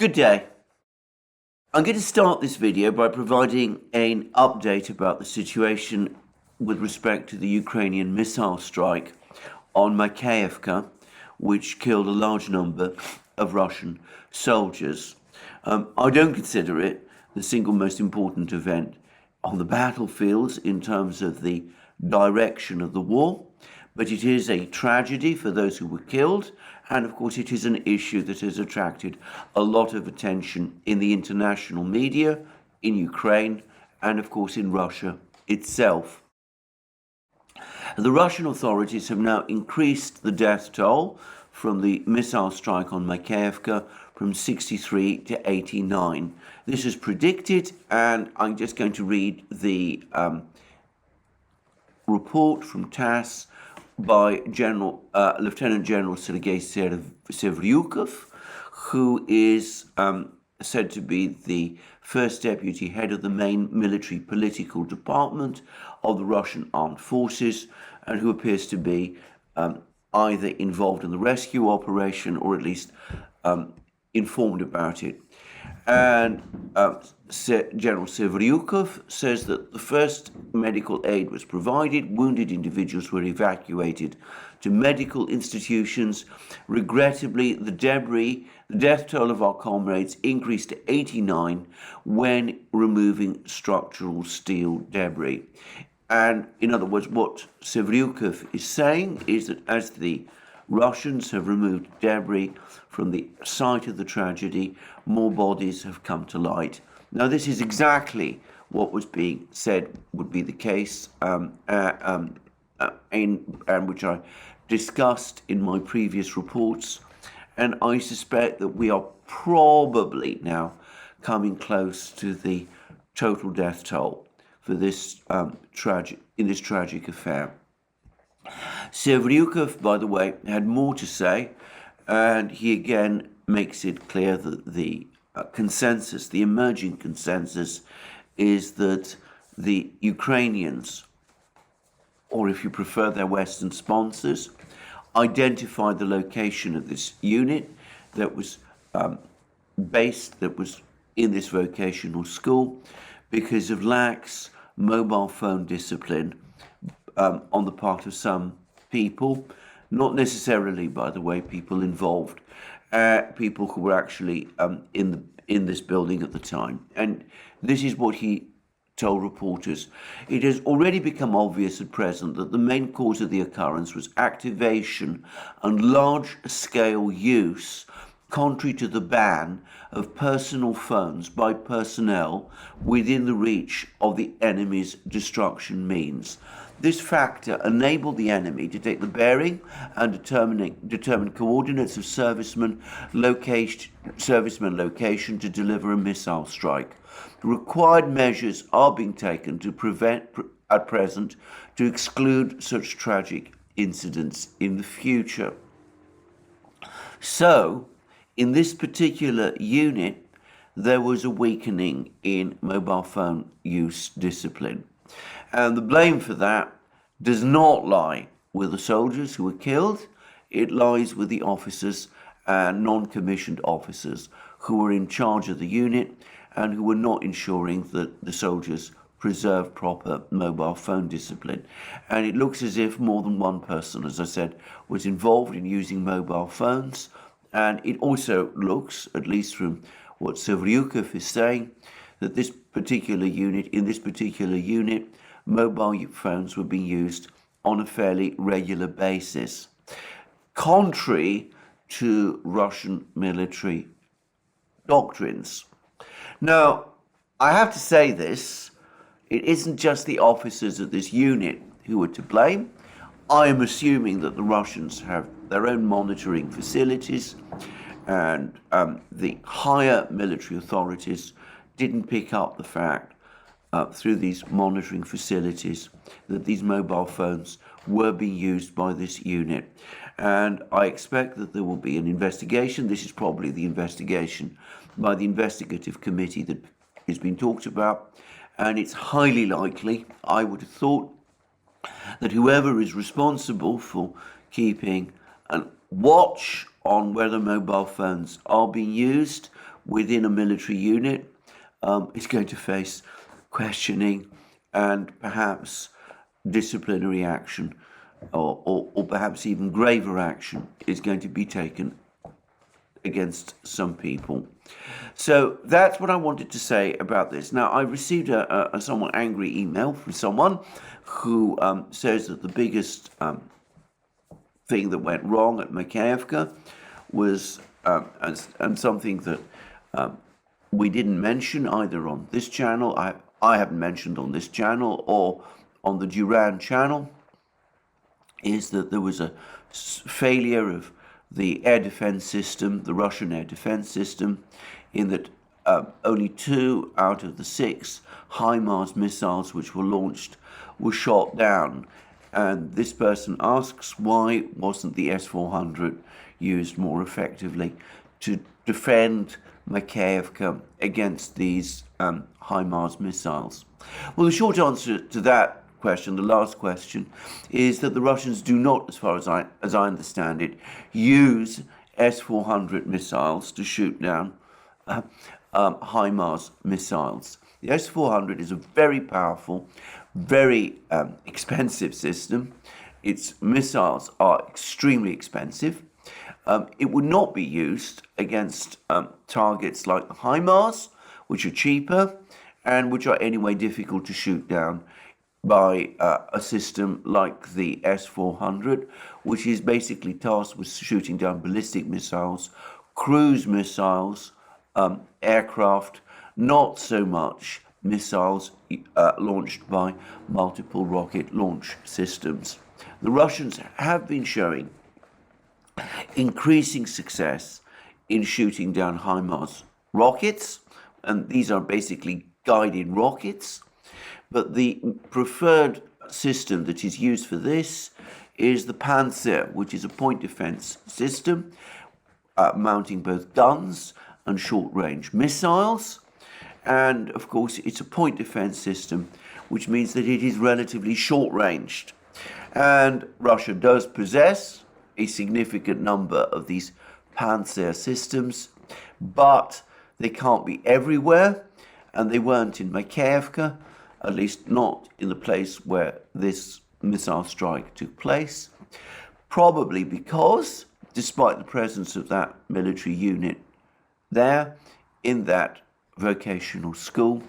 Good day. I'm going to start this video by providing an update about the situation with respect to the Ukrainian missile strike on Makeyevka, which killed a large number of Russian soldiers. I don't consider it the single most important event on the battlefields in terms of the direction of the war, but it is a tragedy for those who were killed, and of course it is an issue that has attracted a lot of attention in the international media, in Ukraine, and of course in Russia itself. The Russian authorities have now increased the death toll from the missile strike on Makeyevka from 63 to 89. This is predicted, and I'm just going to read the report from TASS by Lieutenant General Sergei Sevryukov, who is said to be the first deputy head of the main military political department of the Russian armed forces, and who appears to be either involved in the rescue operation or at least informed about it. And General Sevryukov says that the first medical aid was provided, wounded individuals were evacuated to medical institutions. Regrettably, the death toll of our comrades increased to 89 when removing structural steel debris. And in other words, what Sevryukov is saying is that as the Russians have removed debris from the site of the tragedy, more bodies have come to light. Now, this is exactly what was being said would be the case, and which I discussed in my previous reports. And I suspect that we are probably now coming close to the total death toll for this tragic affair. Sevryukov, by the way, had more to say, and he again makes it clear that the consensus, the emerging consensus, is that the Ukrainians, or if you prefer their Western sponsors, identified the location of this unit that was in this vocational school because of lax mobile phone discipline on the part of some people, not necessarily, by the way, people involved, people who were actually in this building at the time. And this is what he told reporters. It has already become obvious at present that the main cause of the occurrence was activation and large-scale use, contrary to the ban, of personal phones by personnel within the reach of the enemy's destruction means. This factor enabled the enemy to take the bearing and determine coordinates of serviceman location to deliver a missile strike. Required measures are being taken to prevent, at present, to exclude such tragic incidents in the future. So, in this particular unit, there was a weakening in mobile phone use discipline. And the blame for that does not lie with the soldiers who were killed. It lies with the officers and non-commissioned officers who were in charge of the unit and who were not ensuring that the soldiers preserved proper mobile phone discipline. And it looks as if more than one person, as I said, was involved in using mobile phones. And it also looks, at least from what Sevryukov is saying, that in this particular unit, mobile phones were being used on a fairly regular basis, contrary to Russian military doctrines. Now, I have to say this, it isn't just the officers of this unit who are to blame. I am assuming that the Russians have their own monitoring facilities, and the higher military authorities didn't pick up the fact through these monitoring facilities that these mobile phones were being used by this unit. And I expect that there will be an investigation. This is probably the investigation by the investigative committee that has been talked about. And it's highly likely, I would have thought, that whoever is responsible for keeping a watch on whether mobile phones are being used within a military unit is going to face questioning and perhaps disciplinary action, or perhaps even graver action is going to be taken against some people. So that's what I wanted to say about this. Now, I received a somewhat angry email from someone who says that the biggest thing that went wrong at Makeyevka was, and something that we didn't mention either on this channel, I haven't mentioned on this channel or on the Duran channel, is that there was a failure of the air defense system, the Russian air defense system, in that only 2 out of the 6 HIMARS missiles which were launched were shot down. And this person asks, why wasn't the S-400 used more effectively to defend Makeyevka against these HIMARS missiles? Well, the short answer to that question, the last question, is that the Russians do not, as far as I understand it, use S-400 missiles to shoot down HIMARS missiles. The S-400 is a very powerful, very expensive system. Its missiles are extremely expensive. It would not be used against targets like the HIMARS, which are cheaper and which are anyway difficult to shoot down by a system like the S-400, which is basically tasked with shooting down ballistic missiles, cruise missiles, aircraft, not so much missiles launched by multiple rocket launch systems. The Russians have been showing increasing success in shooting down HIMARS rockets, and these are basically guided rockets. But the preferred system that is used for this is the Panzer, which is a point defense system mounting both guns and short-range missiles. And of course, it's a point defense system, which means that it is relatively short-ranged. And Russia does possess a significant number of these Panzer systems, but they can't be everywhere, and they weren't in Makeyevka, at least not in the place where this missile strike took place, probably because, despite the presence of that military unit there, in that vocational school,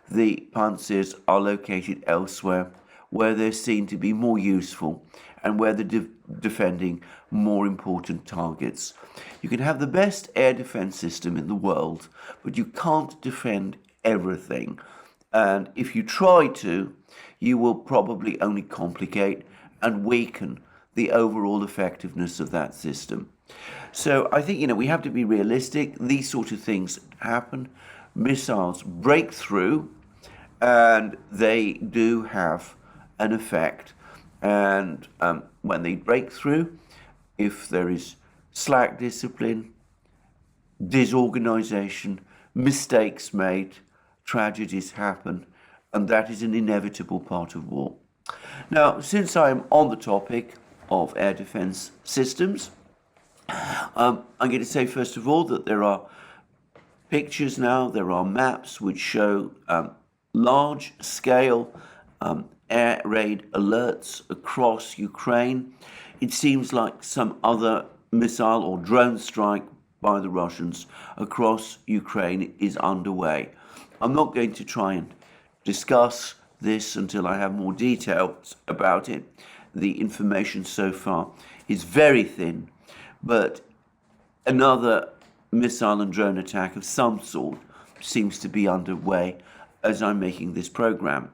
the Panzers are located elsewhere, where they're seen to be more useful and where they're defending more important targets. You can have the best air defense system in the world, but you can't defend everything. And if you try to, you will probably only complicate and weaken the overall effectiveness of that system. So I think, we have to be realistic. These sort of things happen. Missiles break through, and they do have an effect. And when they break through, if there is slack discipline, disorganization, mistakes made, tragedies happen, and that is an inevitable part of war. Now, since I'm on the topic of air defense systems, I'm going to say first of all that there are pictures now, there are maps which show large-scale air raid alerts across Ukraine. It seems like some other missile or drone strike by the Russians across Ukraine is underway. I'm not going to try and discuss this until I have more details about it. The information so far is very thin, but another missile and drone attack of some sort seems to be underway as I'm making this program.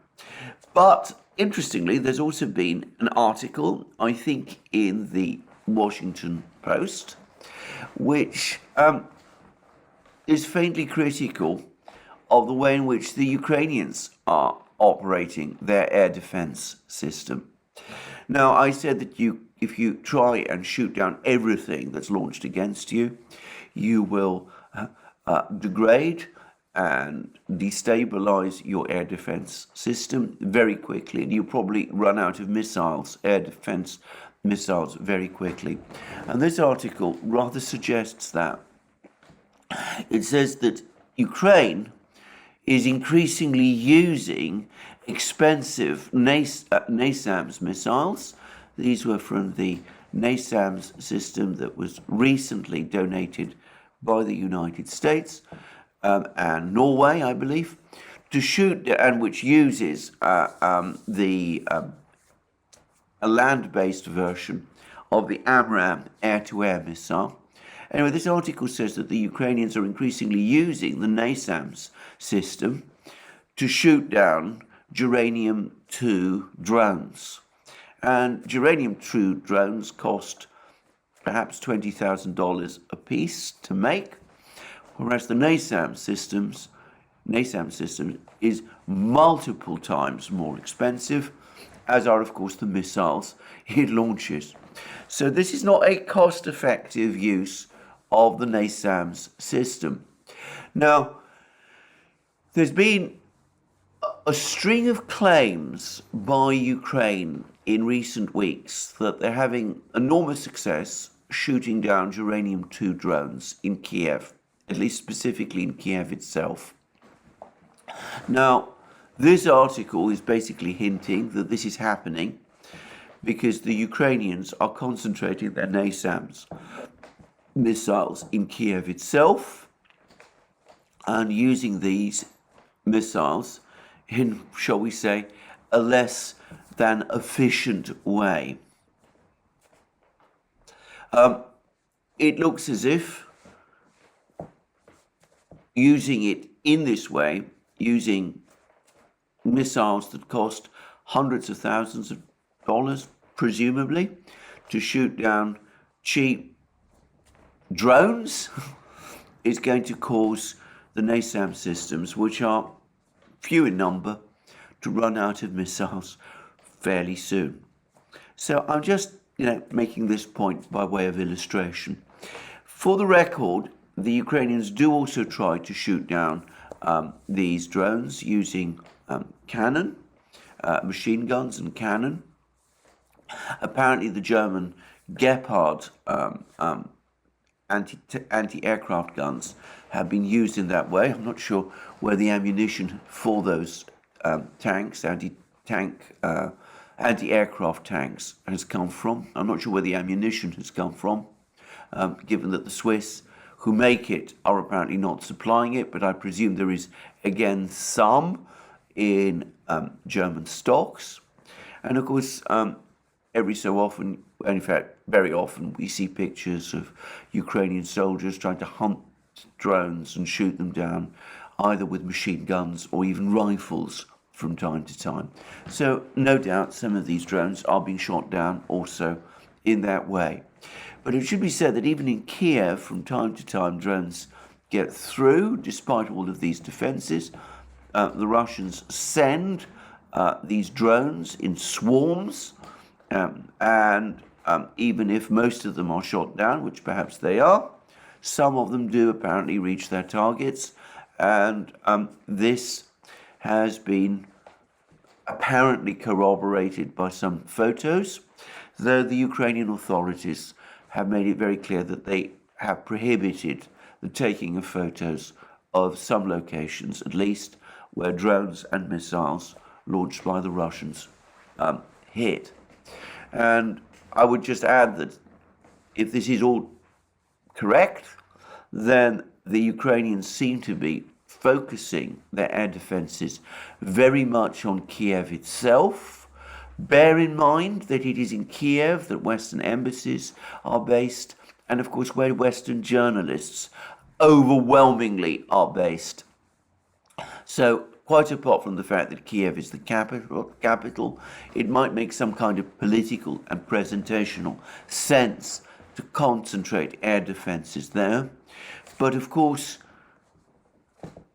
But interestingly, there's also been an article, I think, in the Washington Post, which is faintly critical of the way in which the Ukrainians are operating their air defense system. Now, I said that if you try and shoot down everything that's launched against you, you will degrade and destabilize your air defense system very quickly, and you'll probably run out of missiles, air defense missiles, very quickly. And this article rather suggests that It says that Ukraine is increasingly using expensive NASAMS missiles. These were from the NASAMS system that was recently donated by the United States and Norway, I believe, to shoot, and which uses a land-based version of the AMRAAM air-to-air missile. Anyway, this article says that the Ukrainians are increasingly using the NASAMS system to shoot down uranium-2 drones. And uranium-2 drones cost perhaps $20,000 a piece to make, whereas the NASAMS system is multiple times more expensive, as are, of course, the missiles it launches. So this is not a cost-effective use of the NASAMS system. Now, there's been a string of claims by Ukraine in recent weeks that they're having enormous success shooting down uranium-2 drones in Kiev, at least specifically in Kiev itself. Now, this article is basically hinting that this is happening because the Ukrainians are concentrating their NASAMS missiles in Kiev itself and using these missiles in, shall we say, a less than efficient way. It looks as if using it in this way, using missiles that cost hundreds of thousands of dollars, presumably, to shoot down cheap drones, is going to cause the NASAMS systems, which are few in number, to run out of missiles fairly soon. So I'm just, making this point by way of illustration. For the record, the Ukrainians do also try to shoot down these drones using cannon, machine guns and cannon. Apparently the German Gepard anti-aircraft guns have been used in that way. I'm not sure where the ammunition for those tanks, anti-aircraft tanks, has come from. I'm not sure where the ammunition has come from, given that the Swiss who make it are apparently not supplying it, but I presume there is, again, some in German stocks. And of course, every so often, in fact, very often, we see pictures of Ukrainian soldiers trying to hunt drones and shoot them down, either with machine guns or even rifles from time to time. So no doubt some of these drones are being shot down also in that way. But it should be said that even in Kiev, from time to time, drones get through, despite all of these defenses. The Russians send these drones in swarms, and even if most of them are shot down, which perhaps they are, some of them do apparently reach their targets, and this has been apparently corroborated by some photos, though the Ukrainian authorities have made it very clear that they have prohibited the taking of photos of some locations, at least, where drones and missiles launched by the Russians hit. And I would just add that if this is all correct, then the Ukrainians seem to be focusing their air defenses very much on Kiev itself. Bear in mind that it is in Kiev that Western embassies are based, and of course where Western journalists overwhelmingly are based. So quite apart from the fact that Kiev is the capital, it might make some kind of political and presentational sense to concentrate air defenses there. But of course,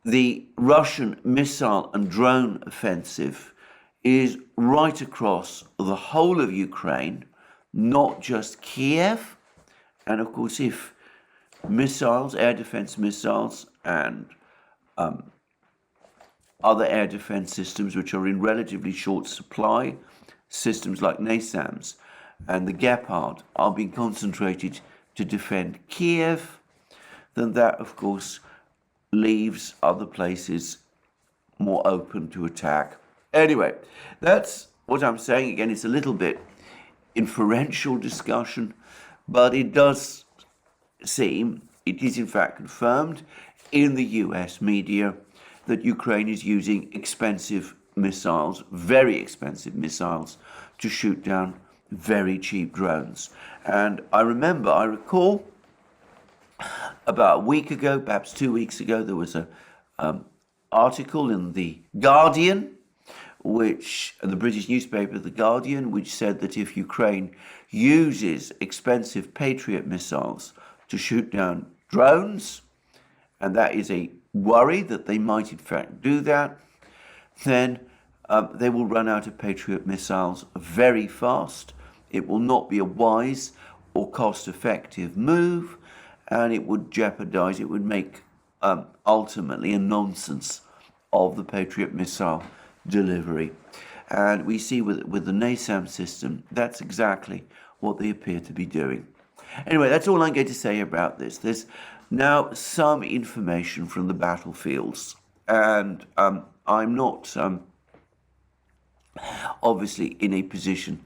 the Russian missile and drone offensive is right across the whole of Ukraine, not just Kiev. And of course, if missiles, air defense missiles, and other air defense systems which are in relatively short supply, systems like NASAMS and the Gepard, are being concentrated to defend Kiev, then that, of course, leaves other places more open to attack. Anyway, that's what I'm saying. Again, it's a little bit inferential discussion, but it does seem, it is in fact confirmed in the US media, that Ukraine is using expensive missiles, very expensive missiles, to shoot down very cheap drones. And I recall about a week ago, perhaps 2 weeks ago, there was a article in The Guardian, the British newspaper The Guardian, which said that if Ukraine uses expensive Patriot missiles to shoot down drones, and that is a worry that they might in fact do that, then they will run out of Patriot missiles very fast. It will not be a wise or cost-effective move, and it would jeopardize, it would make ultimately a nonsense of the Patriot missile delivery. And we see with the NASAM system, that's exactly what they appear to be doing. Anyway, that's all I'm going to say about this. There's now some information from the battlefields, and I'm not obviously in a position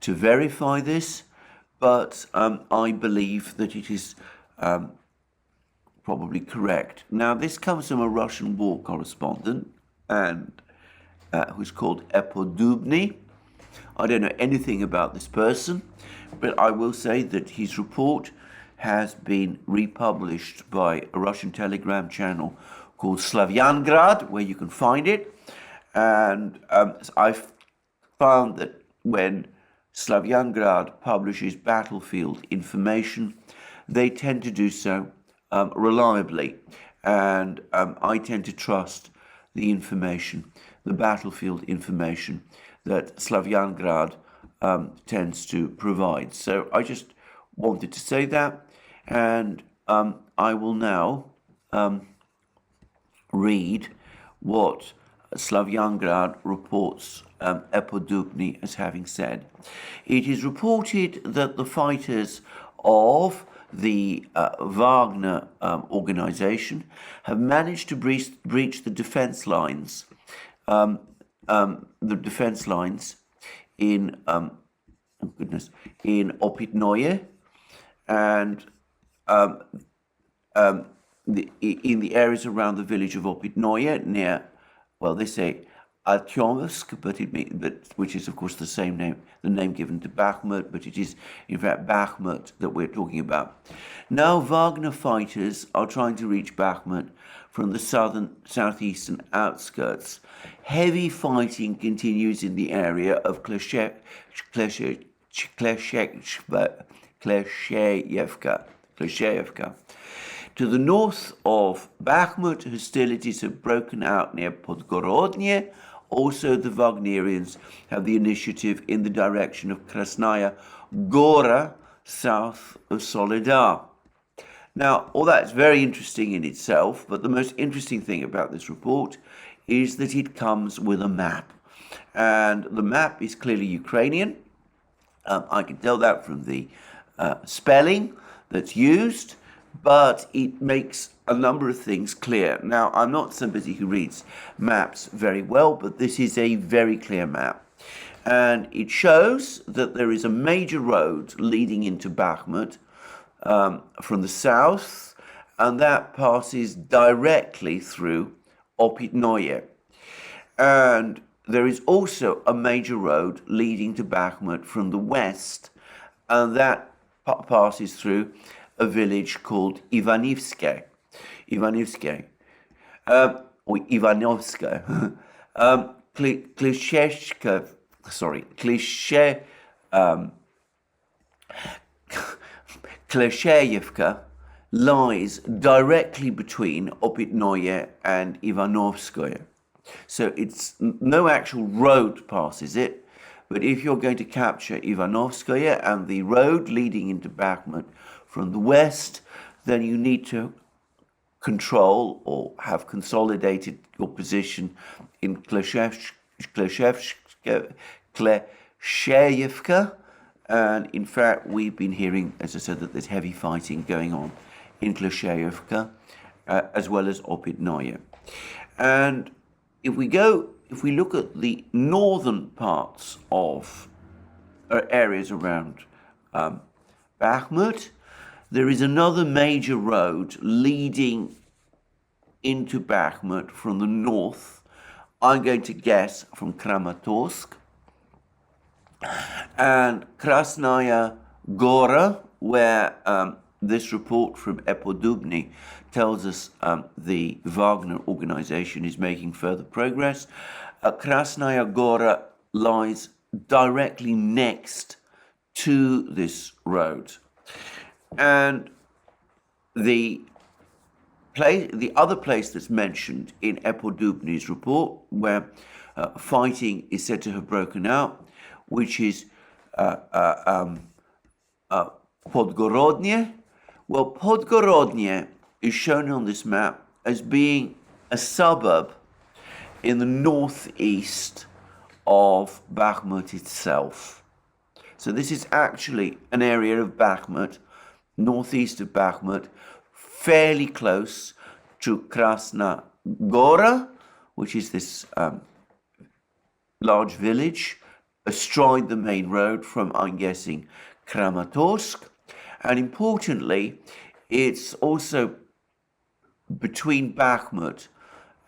to verify this, but I believe that it is probably correct. Now, this comes from a Russian war correspondent, and who's called Epodubny. I don't know anything about this person, but I will say that his report has been republished by a Russian Telegram channel called Slavyangrad, where you can find it. And I've found that when Slavyangrad publishes battlefield information, they tend to do so reliably. And I tend to trust the information, the battlefield information that Slavyangrad tends to provide. So I just wanted to say that, and I will now read what Slavyangrad reports Epodubny as having said. It is reported that the fighters of the Wagner organization have managed to breach the defense lines. The defense lines in in Opitnoye, and in the areas around the village of Opitnoye, near, well, they say Artyomovsk, which is of course the name given to Bakhmut, but it is in fact Bakhmut that we're talking about. Now Wagner fighters are trying to reach Bakhmut from the southeastern outskirts. Heavy fighting continues in the area of Klesheyevka. To the north of Bakhmut, hostilities have broken out near Podgorodny. Also, the Wagnerians have the initiative in the direction of Krasnaya Gora, south of Soledar. Now, all that's very interesting in itself, but the most interesting thing about this report is that it comes with a map. And the map is clearly Ukrainian. I can tell that from the spelling that's used, but it makes a number of things clear. Now, I'm not somebody who reads maps very well, but this is a very clear map. And it shows that there is a major road leading into Bakhmut from the south, and that passes directly through Opitnoye. And there is also a major road leading to Bakhmut from the west, and that passes through a village called Ivanivske. Klesheyevka lies directly between Opitnoye and Ivanovskoye. So it's no actual road passes it, but if you're going to capture Ivanovskoye and the road leading into Bakhmut from the west, then you need to control or have consolidated your position in Klesheyevka. And in fact, we've been hearing, as I said, that there's heavy fighting going on in Makeyevka, as well as Opitnoye. And if we look at the northern parts of areas around Bakhmut, there is another major road leading into Bakhmut from the north. I'm going to guess from Kramatorsk and Krasnaya Gora, where this report from Epodubny tells us the Wagner organization is making further progress. Krasnaya Gora lies directly next to this road. And the other place that's mentioned in Epodubny's report, where fighting is said to have broken out, which is Podgorodnie. Well, Podgorodnie is shown on this map as being a suburb in the northeast of Bakhmut itself. So this is actually an area of Bakhmut, northeast of Bakhmut, fairly close to Krasna Gora, which is this large village astride the main road from, I'm guessing, Kramatorsk. And importantly, it's also between Bakhmut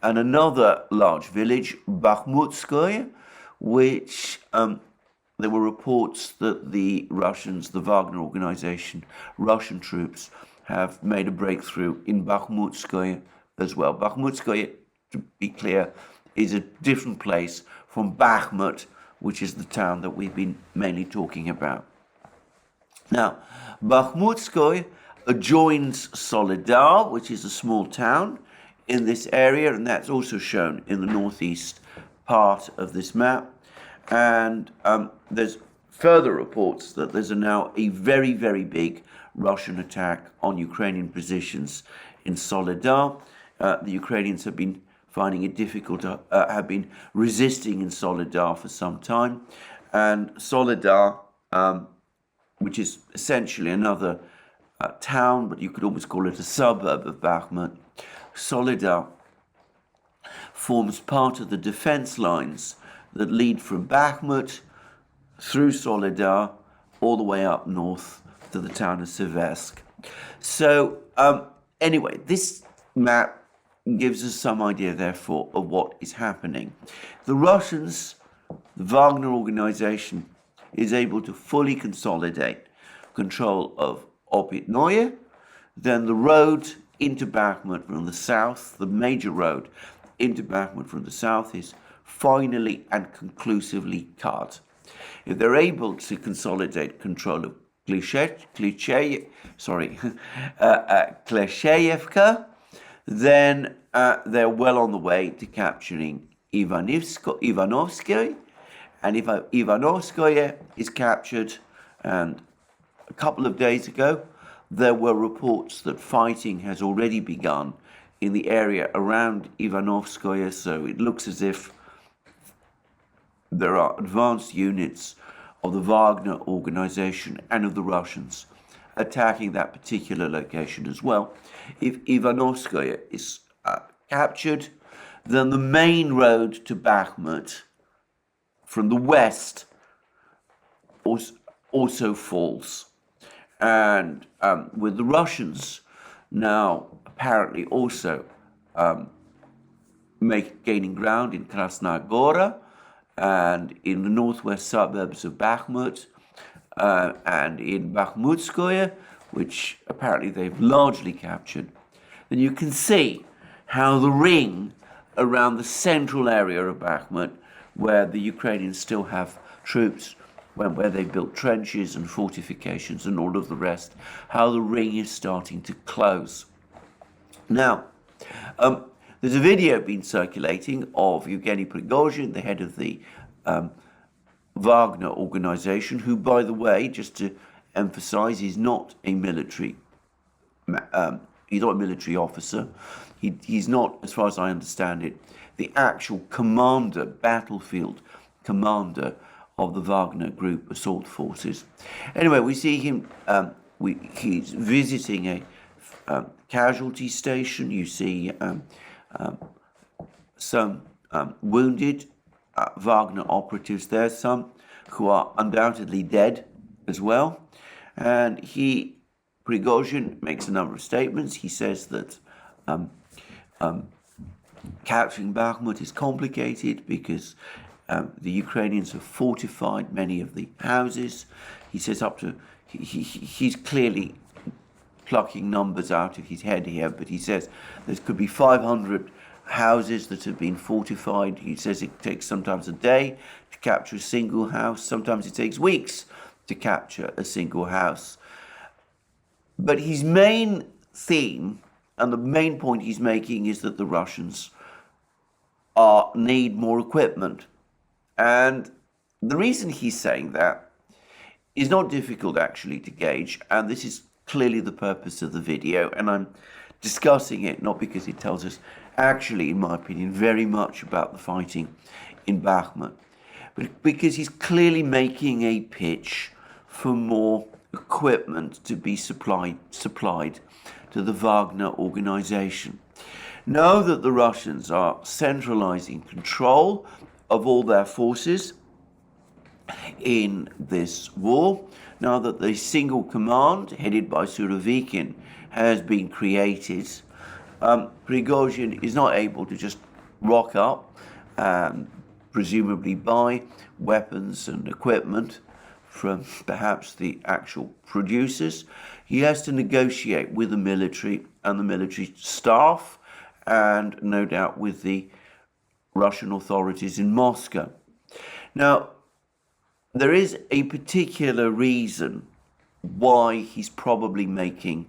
and another large village, Bakhmutskoye, which there were reports that the Russians, the Wagner organization, Russian troops, have made a breakthrough in Bakhmutskoye as well. Bakhmutskoye, to be clear, is a different place from Bakhmut, which is the town that we've been mainly talking about. Now, Bakhmutskoye adjoins Soledar, which is a small town in this area, and that's also shown in the northeast part of this map. And there's further reports that there's now a very, very big Russian attack on Ukrainian positions in Soledar. The Ukrainians have been finding it difficult to, have been resisting in Soledar for some time. And Soledar, which is essentially another town, but you could almost call it a suburb of Bakhmut, Soledar forms part of the defense lines that lead from Bakhmut through Soledar all the way up north to the town of Seversk. So anyway, this map gives us some idea, therefore, of what is happening. The Russians, the Wagner organization, is able to fully consolidate control of Opitnoye. Then the road into Bakhmut from the south, the major road into Bakhmut from the south, is finally and conclusively cut. If they're able to consolidate control of Klesheyevka, then they're well on the way to capturing Ivanovskoye. And if Ivanovskoye is captured, and a couple of days ago, there were reports that fighting has already begun in the area around Ivanovskoye, so it looks as if there are advanced units of the Wagner organization and of the Russians attacking that particular location as well. If Ivanovskoye is captured, then the main road to Bakhmut from the west also falls. And with the Russians now apparently also gaining ground in Krasnaya Gora and in the northwest suburbs of Bakhmut and in Bakhmutskoye, which apparently they've largely captured, then you can see how the ring around the central area of Bakhmut, where the Ukrainians still have troops, where they built trenches and fortifications and all of the rest, how the ring is starting to close. Now, there's a video been circulating of Yevgeny Prigozhin, the head of the Wagner organization, who, by the way, just to emphasize, is not a military officer. He's not, as far as I understand it, the actual commander, battlefield commander of the Wagner Group assault forces. Anyway, we see him, he's visiting casualty station. You see some wounded Wagner operatives there, some who are undoubtedly dead as well. And Prigozhin makes a number of statements. He says that capturing Bakhmut is complicated because the Ukrainians have fortified many of the houses. He says he's clearly plucking numbers out of his head here, but he says there could be 500 houses that have been fortified. He says it takes sometimes a day to capture a single house. Sometimes it takes weeks to capture a single house. But his main theme and the main point he's making is that the Russians need more equipment. And the reason he's saying that is not difficult actually to gauge, and this is clearly the purpose of the video, and I'm discussing it not because it tells us actually, in my opinion, very much about the fighting in Bakhmut, but because he's clearly making a pitch for more equipment to be supplied to the Wagner organization. Now that the Russians are centralizing control of all their forces in this war, now that the single command headed by Surovikin has been created, Prigozhin is not able to just rock up and presumably buy weapons and equipment from perhaps the actual producers. He has to negotiate with the military and the military staff, and no doubt with the Russian authorities in Moscow. Now, there is a particular reason why he's probably making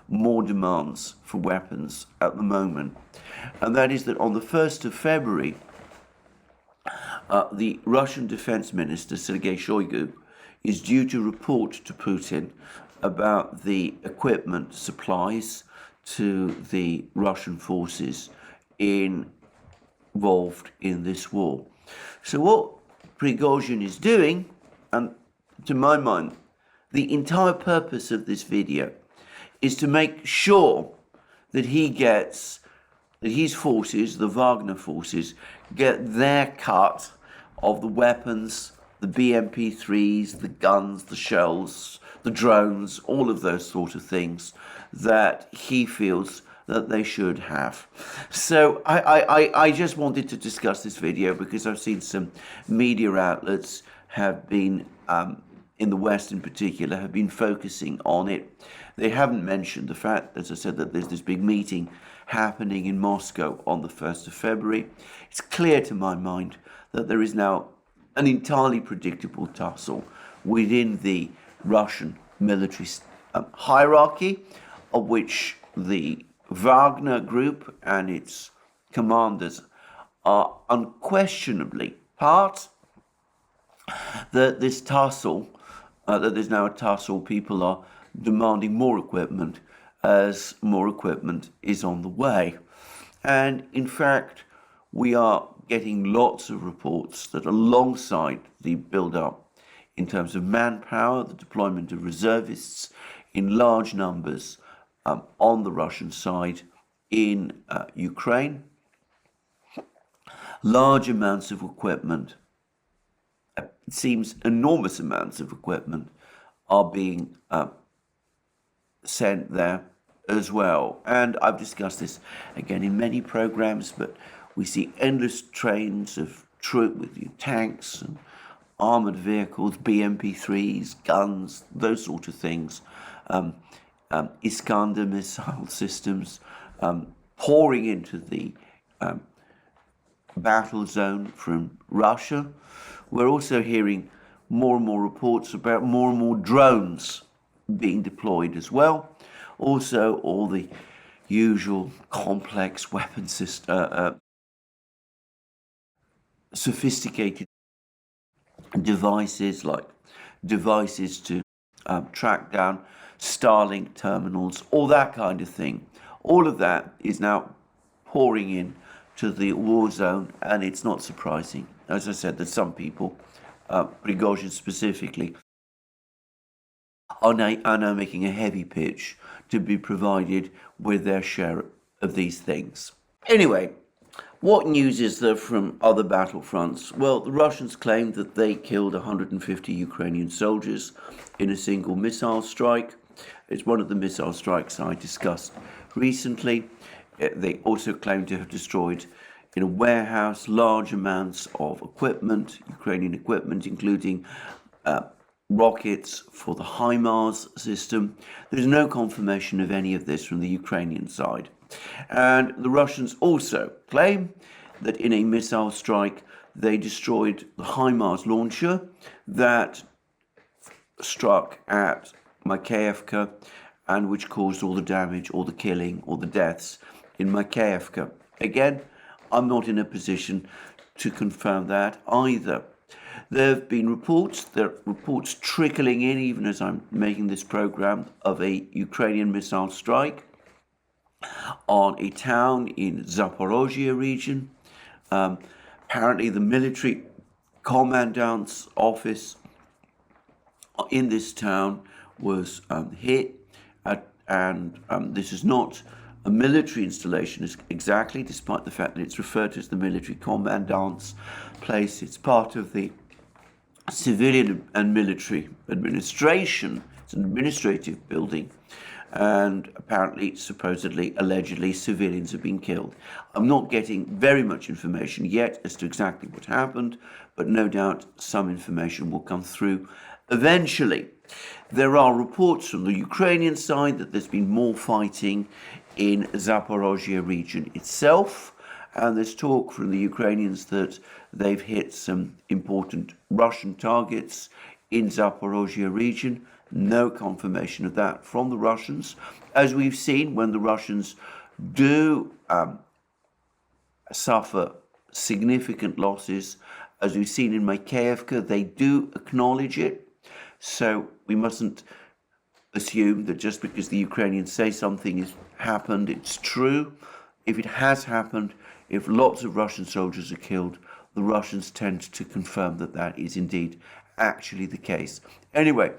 more demands for weapons at the moment, and that is that on the 1st of February, the Russian Defense Minister, Sergei Shoigu, is due to report to Putin about the equipment supplies to the Russian forces involved in this war. So what Prigozhin is doing, and to my mind, the entire purpose of this video is to make sure that his forces, the Wagner forces, get their cut of the weapons, the BMP-3s, the guns, the shells, the drones, all of those sort of things that he feels that they should have. So I just wanted to discuss this video because I've seen some media outlets have been, in the West in particular, have been focusing on it. They haven't mentioned the fact, as I said, that there's this big meeting happening in Moscow on the 1st of February. It's clear to my mind that there is now an entirely predictable tussle within the Russian military hierarchy, of which the Wagner Group and its commanders are unquestionably part. That this tussle, that there's now a tussle, people are demanding more equipment as more equipment is on the way. And in fact, we are getting lots of reports that alongside the build-up in terms of manpower, the deployment of reservists in large numbers on the Russian side in Ukraine, large amounts of equipment, it seems enormous amounts of equipment, are being sent there as well. And I've discussed this again in many programs, but we see endless trains of with tanks and armored vehicles, BMP-3s, guns, those sort of things, Iskander missile systems pouring into the battle zone from Russia. We're also hearing more and more reports about more and more drones being deployed as well. Also, all the usual complex weapon system, sophisticated devices like devices to track down Starlink terminals, all that kind of thing. All of that is now pouring in to the war zone, and it's not surprising, as I said, that some people, Prigozhin specifically, are now making a heavy pitch to be provided with their share of these things. Anyway, what news is there from other battlefronts? Well, the Russians claimed that they killed 150 Ukrainian soldiers in a single missile strike. It's one of the missile strikes I discussed recently. They also claim to have destroyed in a warehouse large amounts of equipment, Ukrainian equipment, including rockets for the HIMARS system. There's no confirmation of any of this from the Ukrainian side. And the Russians also claim that in a missile strike, they destroyed the HIMARS launcher that struck at Makeyevka and which caused all the damage or the killing or the deaths in Makeyevka. Again, I'm not in a position to confirm that either. There have been reports trickling in, even as I'm making this program, of a Ukrainian missile strike on a town in Zaporozhye region. Apparently the military commandant's office in this town was hit, and this is not a military installation exactly, despite the fact that it's referred to as the military commandant's place. It's part of the civilian and military administration. It's an administrative building, and apparently, supposedly, allegedly, civilians have been killed. I'm not getting very much information yet as to exactly what happened, but no doubt some information will come through eventually. There are reports from the Ukrainian side that there's been more fighting in Zaporozhye region itself, and there's talk from the Ukrainians that they've hit some important Russian targets in Zaporozhye region. No confirmation of that from the Russians. As we've seen, when the Russians do suffer significant losses, as we've seen in Makeyevka, they do acknowledge it. So we mustn't assume that just because the Ukrainians say something has happened, it's true. If it has happened, if lots of Russian soldiers are killed, the Russians tend to confirm that that is indeed actually the case. Anyway,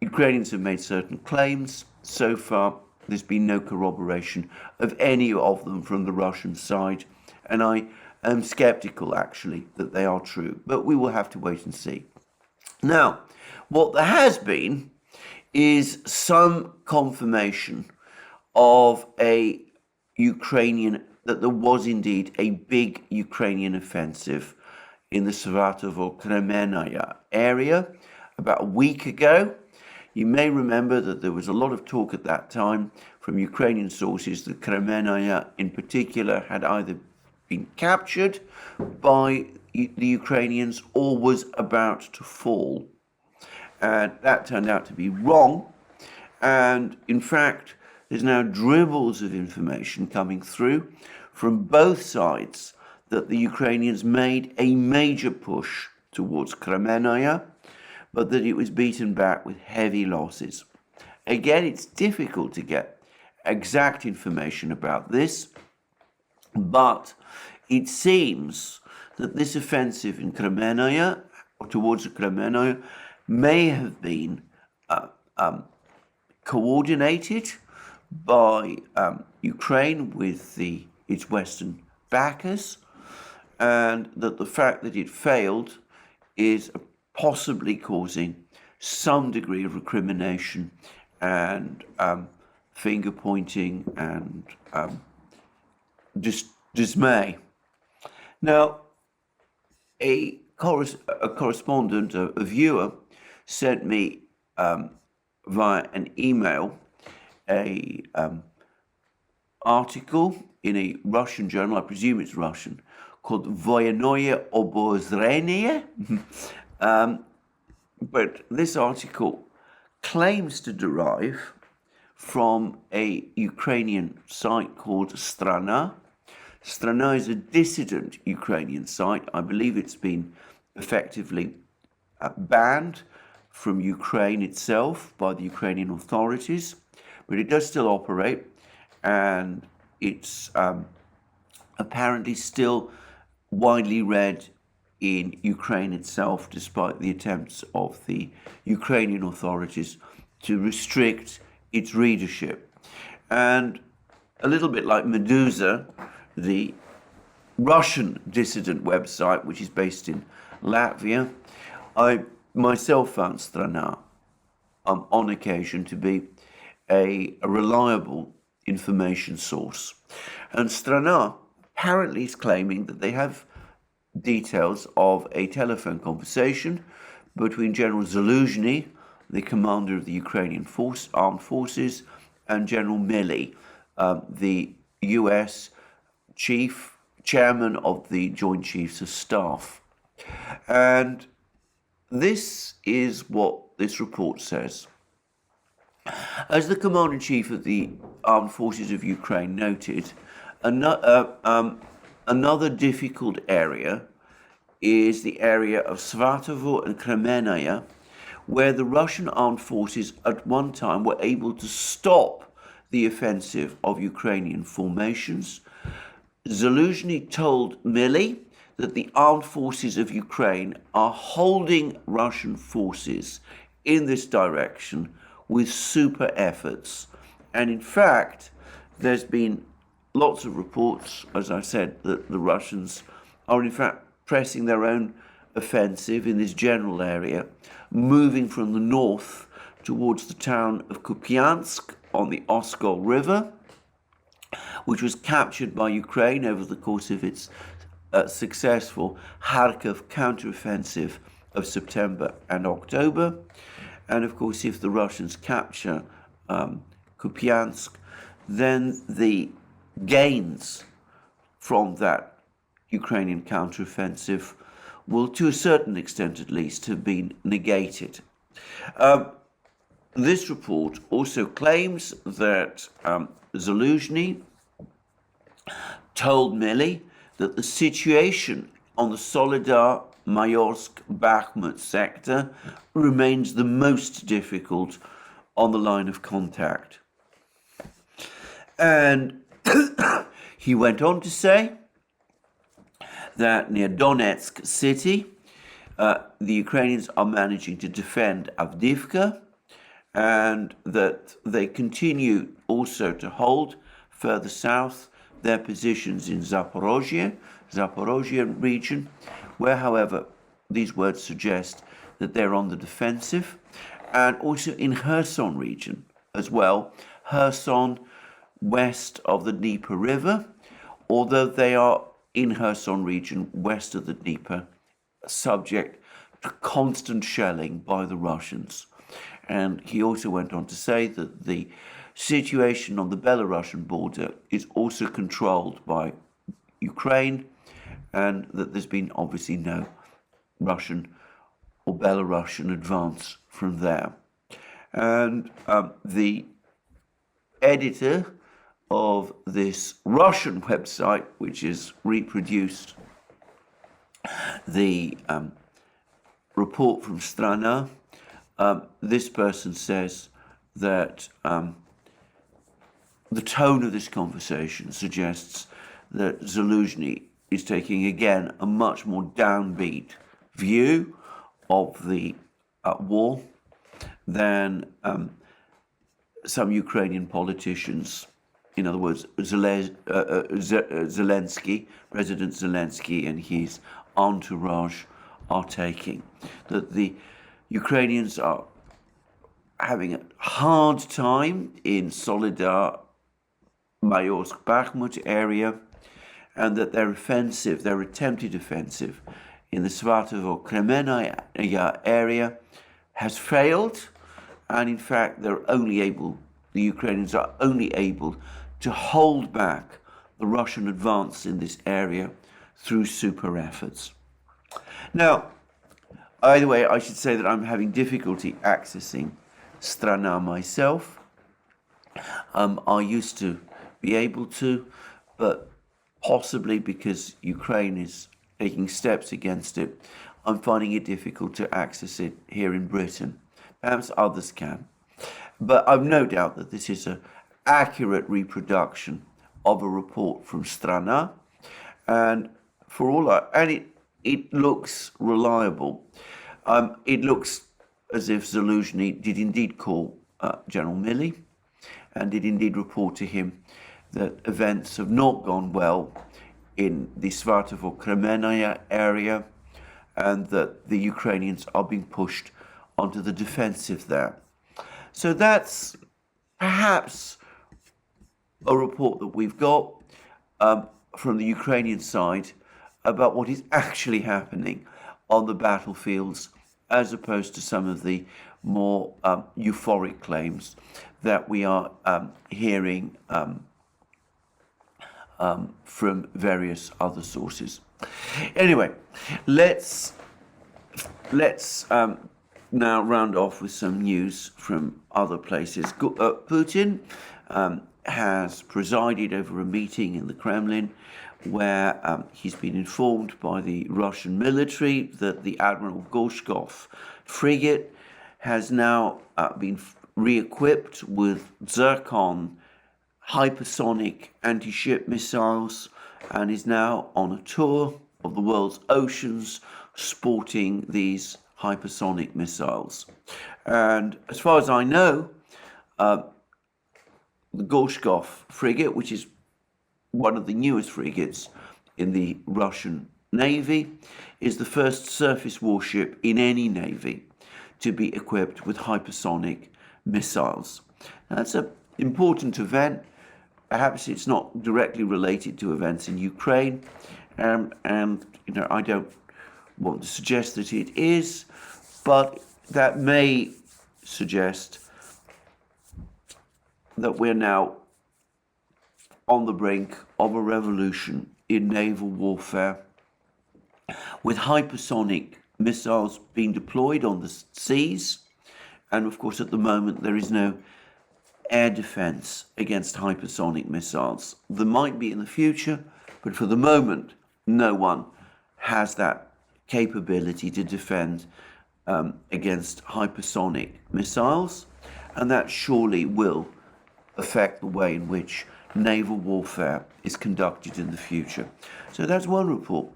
Ukrainians have made certain claims. So far, there's been no corroboration of any of them from the Russian side, and I am skeptical, actually, that they are true. But we will have to wait and see. Now, what there has been is some confirmation of a Ukrainian, that there was indeed a big Ukrainian offensive in the Kremennaya area about a week ago. You may remember that there was a lot of talk at that time from Ukrainian sources that Kremennaya in particular had either been captured by the Ukrainians or was about to fall. And that turned out to be wrong. And in fact, there's now dribbles of information coming through from both sides that the Ukrainians made a major push towards Kremennaya, but that it was beaten back with heavy losses. Again, it's difficult to get exact information about this, but it seems that this offensive in Kremennaya, or towards Kremennaya, may have been coordinated by Ukraine with its Western backers, and that the fact that it failed is possibly causing some degree of recrimination and finger pointing and dismay. Now, a correspondent, a viewer, sent me via an email a article in a Russian journal, I presume it's Russian, called Voyenoye Obozrenie. But this article claims to derive from a Ukrainian site called Strana. Strana is a dissident Ukrainian site. I believe it's been effectively banned from Ukraine itself by the Ukrainian authorities, but it does still operate, and it's apparently still widely read in Ukraine itself, despite the attempts of the Ukrainian authorities to restrict its readership. And a little bit like Medusa, the Russian dissident website, which is based in Latvia, I myself found Strana on occasion to be a reliable information source. And Strana apparently is claiming that they have details of a telephone conversation between General Zaluzhny, the commander of the Ukrainian armed forces, and General Milley, the US chairman of the Joint Chiefs of Staff. And this is what this report says. As the Commander-in-Chief of the Armed Forces of Ukraine noted, another difficult area is the area of Svatovo and Kremennaya, where the Russian armed forces at one time were able to stop the offensive of Ukrainian formations. Zaluzhny told Milley that the armed forces of Ukraine are holding Russian forces in this direction with super efforts. And in fact, there's been lots of reports, as I said, that the Russians are in fact pressing their own offensive in this general area, moving from the north towards the town of Kupiansk on the Oskol River, which was captured by Ukraine over the course of its successful Kharkiv counteroffensive of September and October. And of course, if the Russians capture Kupiansk, then the gains from that Ukrainian counteroffensive will, to a certain extent at least, have been negated. This report also claims that Zaluzhny told Milley that the situation on the Solidar, Mayorsk, Bakhmut sector remains the most difficult on the line of contact. And he went on to say that near Donetsk city, the Ukrainians are managing to defend Avdiivka, and that they continue also to hold further south their positions in Zaporozhye region, where, however, these words suggest that they're on the defensive, and also in Kherson region as well, Kherson west of the Dnieper River, although they are in Kherson region west of the Dnieper, subject to constant shelling by the Russians. And he also went on to say that the situation on the Belarusian border is also controlled by Ukraine, and that there's been obviously no Russian or Belarusian advance from there. And the editor of this Russian website, which has reproduced the report from Strana, this person says that the tone of this conversation suggests that Zaluzhny is taking again a much more downbeat view of the war than some Ukrainian politicians, in other words, Zelensky, President Zelensky and his entourage are taking. That the Ukrainians are having a hard time in Solidar, Mayorsk, Bakhmut area, and that their offensive, their attempted offensive in the Svatovo Kremennaya area has failed, and in fact the Ukrainians are only able to hold back the Russian advance in this area through super efforts. Now, either way, I should say that I'm having difficulty accessing Strana myself. I used to be able to, but possibly because Ukraine is taking steps against it, I'm finding it difficult to access it here in Britain. Perhaps others can. But I've no doubt that this is an accurate reproduction of a report from Strana, and it looks reliable. It looks as if Zaluzhny did indeed call General Milley, and did indeed report to him that events have not gone well in the Svatov Kremennaya area, and that the Ukrainians are being pushed onto the defensive there. So that's perhaps a report that we've got from the Ukrainian side about what is actually happening on the battlefields, as opposed to some of the more euphoric claims that we are hearing from various other sources. Anyway, let's now round off with some news from other places. Putin has presided over a meeting in the Kremlin where he's been informed by the Russian military that the Admiral Gorshkov frigate has now been re-equipped with Zircon hypersonic anti-ship missiles and is now on a tour of the world's oceans sporting these hypersonic missiles. And as far as I know, the Gorshkov frigate, which is one of the newest frigates in the Russian Navy, is the first surface warship in any navy to be equipped with hypersonic missiles. Now, that's an important event. Perhaps it's not directly related to events in Ukraine, and I don't want to suggest that it is, but that may suggest that we're now on the brink of a revolution in naval warfare, with hypersonic missiles being deployed on the seas. And of course, at the moment, there is no air defense against hypersonic missiles. There might be in the future, but for the moment, no one has that capability to defend against hypersonic missiles, and that surely will affect the way in which naval warfare is conducted in the future. So that's one report.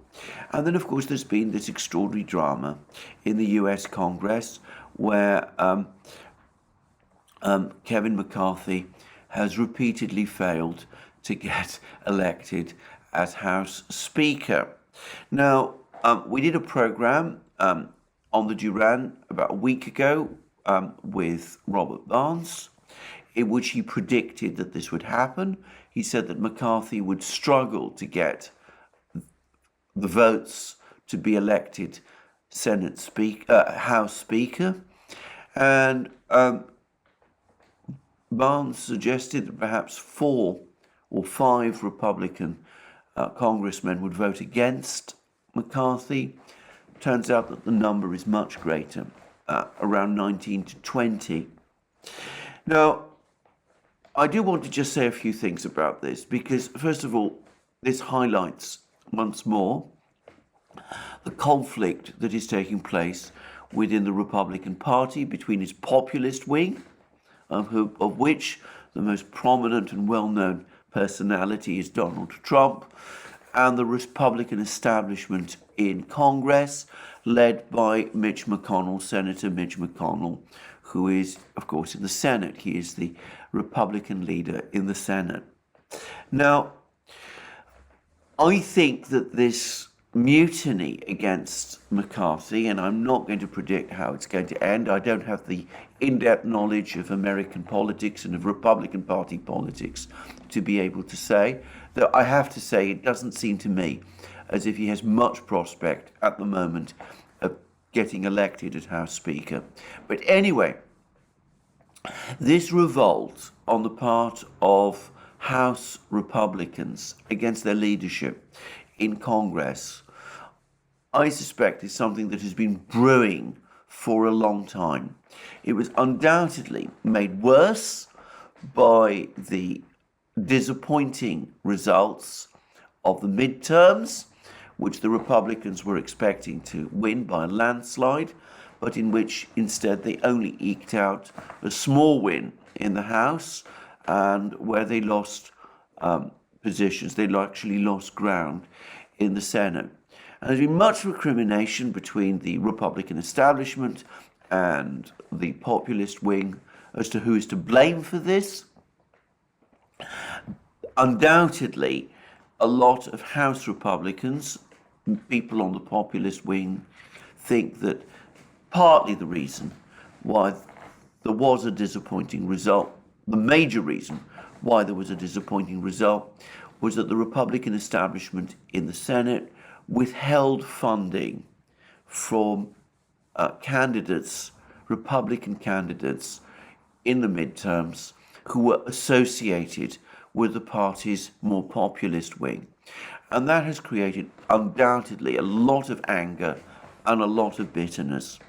And then, of course, there's been this extraordinary drama in the US Congress where Kevin McCarthy has repeatedly failed to get elected as House Speaker. Now, we did a program on the Duran about a week ago with Robert Barnes, in which he predicted that this would happen. He said that McCarthy would struggle to get the votes to be elected House Speaker, and Barnes suggested that perhaps 4 or 5 Republican congressmen would vote against McCarthy. Turns out that the number is much greater, around 19 to 20. Now, I do want to just say a few things about this, because first of all, this highlights once more the conflict that is taking place within the Republican Party between its populist wing, of which the most prominent and well-known personality is Donald Trump, and the Republican establishment in Congress, led by Senator Mitch McConnell, who is, of course, in the Senate. He is the Republican leader in the Senate. Now, I think that this mutiny against McCarthy, and I'm not going to predict how it's going to end. I don't have the in-depth knowledge of American politics and of Republican Party politics to be able to say, though I have to say it doesn't seem to me as if he has much prospect at the moment of getting elected as House Speaker. But anyway, this revolt on the part of House Republicans against their leadership in Congress, I suspect is something that has been brewing for a long time. It was undoubtedly made worse by the disappointing results of the midterms, which the Republicans were expecting to win by a landslide, but in which instead they only eked out a small win in the House, and where they lost positions, they actually lost ground in the Senate. And there's been much recrimination between the Republican establishment and the populist wing as to who is to blame for this. Undoubtedly, a lot of House Republicans, people on the populist wing, think that partly the reason why there was a disappointing result, the major reason why there was a disappointing result, was that the Republican establishment in the Senate withheld funding from candidates, Republican candidates in the midterms who were associated with the party's more populist wing. And that has created undoubtedly a lot of anger and a lot of bitterness.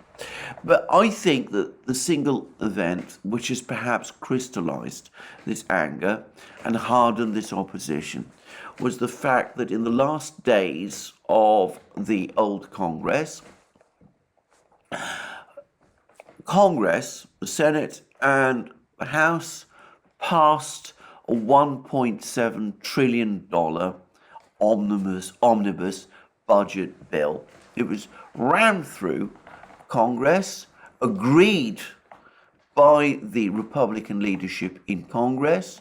But I think that the single event which has perhaps crystallized this anger and hardened this opposition was the fact that in the last days of the old Congress, the Senate and the House passed a $1.7 trillion omnibus budget bill. It was ran through Congress, agreed by the Republican leadership in Congress,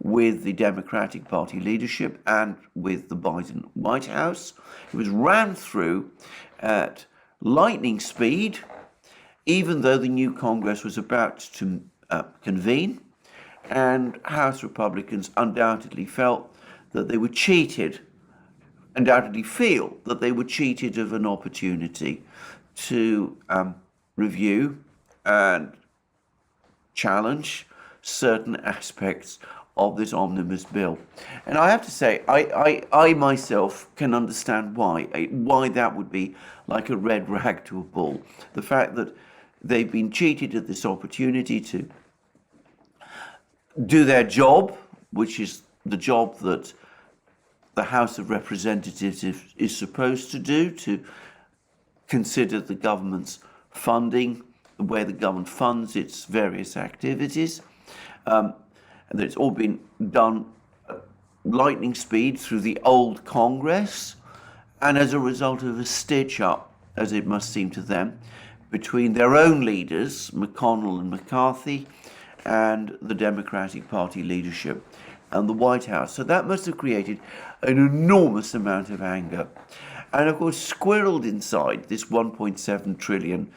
with the Democratic Party leadership and with the Biden White House. It was ran through at lightning speed, even though the new Congress was about to convene, and House Republicans undoubtedly felt that they were cheated, undoubtedly feel that they were cheated of an opportunity to review and challenge certain aspects of this omnibus bill. And I have to say, I myself can understand why that would be like a red rag to a bull. The fact that they've been cheated of this opportunity to do their job, which is the job that the House of Representatives is supposed to do, to consider the government's funding, the way the government funds its various activities, and that it's all been done at lightning speed through the old Congress, and as a result of a stitch-up, as it must seem to them, between their own leaders, McConnell and McCarthy, and the Democratic Party leadership and the White House. So that must have created an enormous amount of anger. And of course, squirreled inside this $1.7 trillion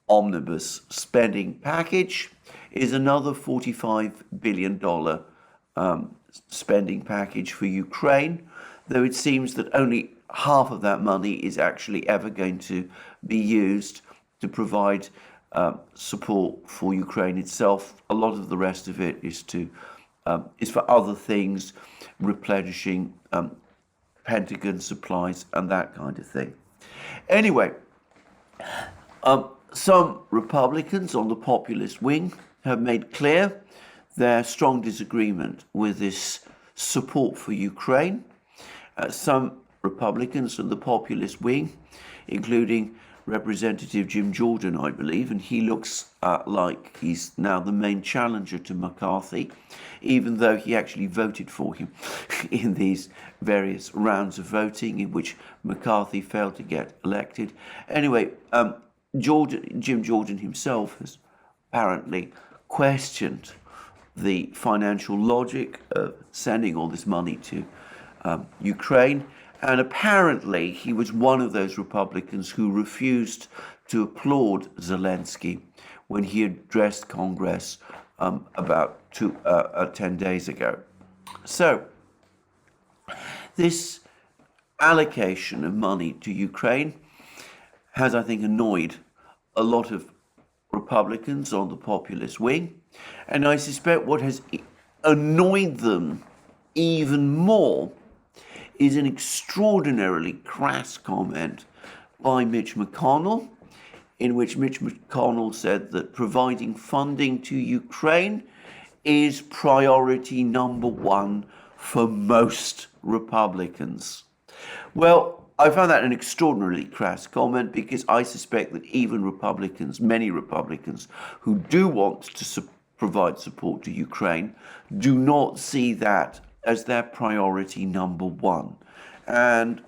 omnibus spending package is another $45 billion spending package for Ukraine, though it seems that only half of that money is actually ever going to be used to provide support for Ukraine itself. A lot of the rest of it is for other things, replenishing Pentagon supplies and that kind of thing. Anyway, some Republicans on the populist wing have made clear their strong disagreement with this support for Ukraine. Some Republicans on the populist wing, including Representative Jim Jordan, I believe, and he looks like he's now the main challenger to McCarthy, even though he actually voted for him in these various rounds of voting in which McCarthy failed to get elected. Anyway, Jim Jordan himself has apparently questioned the financial logic of sending all this money to Ukraine. And apparently he was one of those Republicans who refused to applaud Zelensky when he addressed Congress about 10 days ago. So this allocation of money to Ukraine has, I think, annoyed a lot of Republicans on the populist wing. And I suspect what has annoyed them even more is an extraordinarily crass comment by Mitch McConnell, in which Mitch McConnell said that providing funding to Ukraine is priority number one for most Republicans. Well, I found that an extraordinarily crass comment because I suspect that even Republicans, many Republicans who do want to provide support to Ukraine, do not see that as their priority number one. And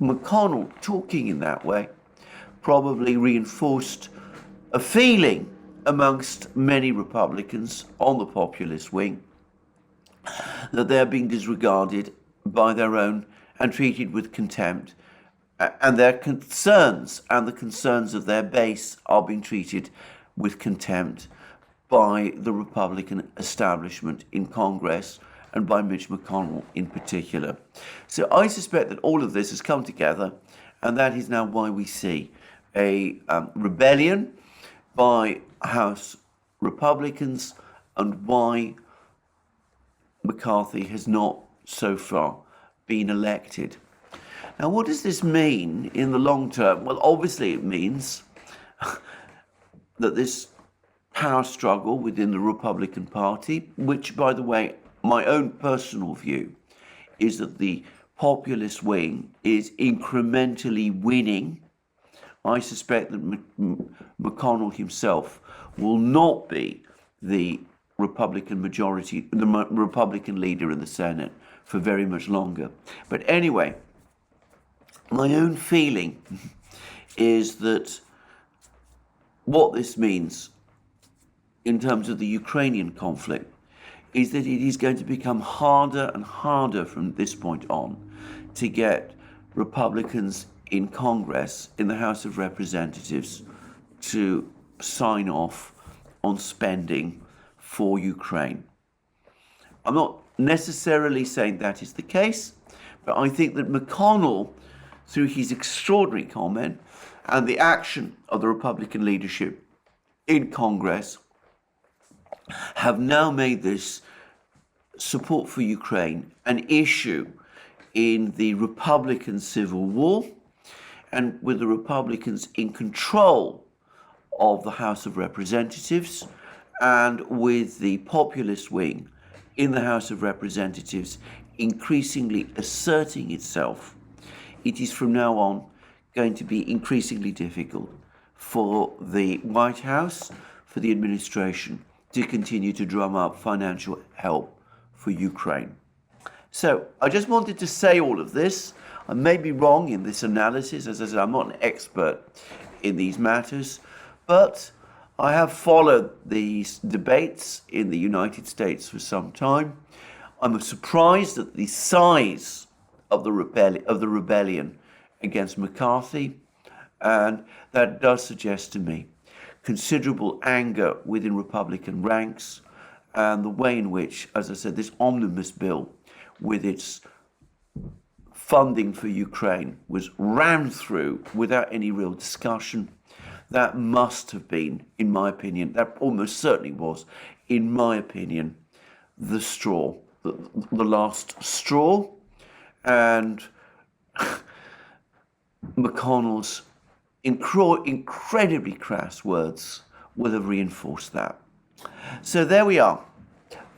McConnell talking in that way probably reinforced a feeling amongst many Republicans on the populist wing that they're being disregarded by their own and treated with contempt, and their concerns and the concerns of their base are being treated with contempt by the Republican establishment in Congress and by Mitch McConnell in particular. So I suspect that all of this has come together, and that is now why we see a rebellion by House Republicans and why McCarthy has not so far been elected. Now, what does this mean in the long term? Well, obviously it means that this power struggle within the Republican Party, which, by the way, my own personal view is that the populist wing is incrementally winning. I suspect that McConnell himself will not be the Republican majority, the Republican leader in the Senate for very much longer. But anyway, my own feeling is that what this means in terms of the Ukrainian conflict is that it is going to become harder and harder from this point on to get Republicans in Congress, in the House of Representatives, to sign off on spending for Ukraine. I'm not necessarily saying that is the case, but I think that McConnell, through his extraordinary comment and the action of the Republican leadership in Congress, have now made this support for Ukraine an issue in the Republican Civil War, and with the Republicans in control of the House of Representatives, and with the populist wing in the House of Representatives increasingly asserting itself. It is from now on going to be increasingly difficult for the White House, for the administration, to continue to drum up financial help for Ukraine. So I just wanted to say all of this. I may be wrong in this analysis. As I said, I'm not an expert in these matters, but I have followed these debates in the United States for some time. I'm surprised at the size of the rebellion against McCarthy, and that does suggest to me considerable anger within Republican ranks, and the way in which, as I said, this omnibus bill with its funding for Ukraine was rammed through without any real discussion. That must have been, in my opinion, that almost certainly was, in my opinion, the straw, the last straw, and McConnell's incredibly crass words will have reinforced that. So there we are.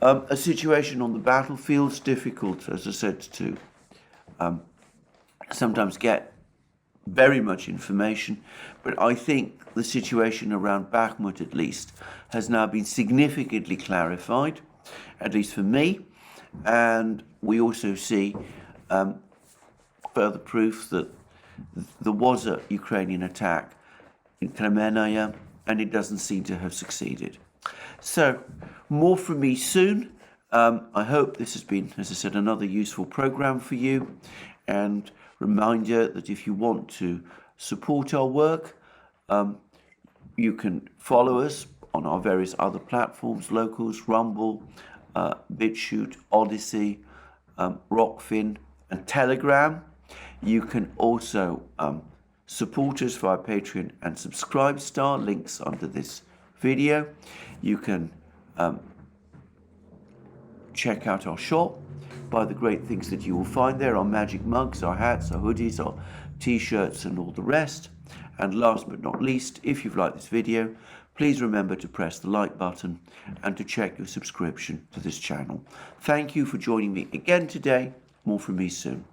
A situation on the battlefield's difficult, as I said, to sometimes get very much information, but I think the situation around Bakhmut, at least, has now been significantly clarified, at least for me, and we also see further proof that there was a Ukrainian attack in Kremennaya, and it doesn't seem to have succeeded. So, more from me soon. I hope this has been, as I said, another useful program for you, and remind you that if you want to support our work, you can follow us on our various other platforms, Locals, Rumble, BitChute, ODYSEE, Rockfin, and Telegram. You can also support us via Patreon and Subscribestar, links under this video. You can check out our shop, buy the great things that you will find there, our magic mugs, our hats, our hoodies, our t-shirts, and all the rest. And last but not least, if you've liked this video, please remember to press the like button and to check your subscription to this channel. Thank you for joining me again today. More from me soon.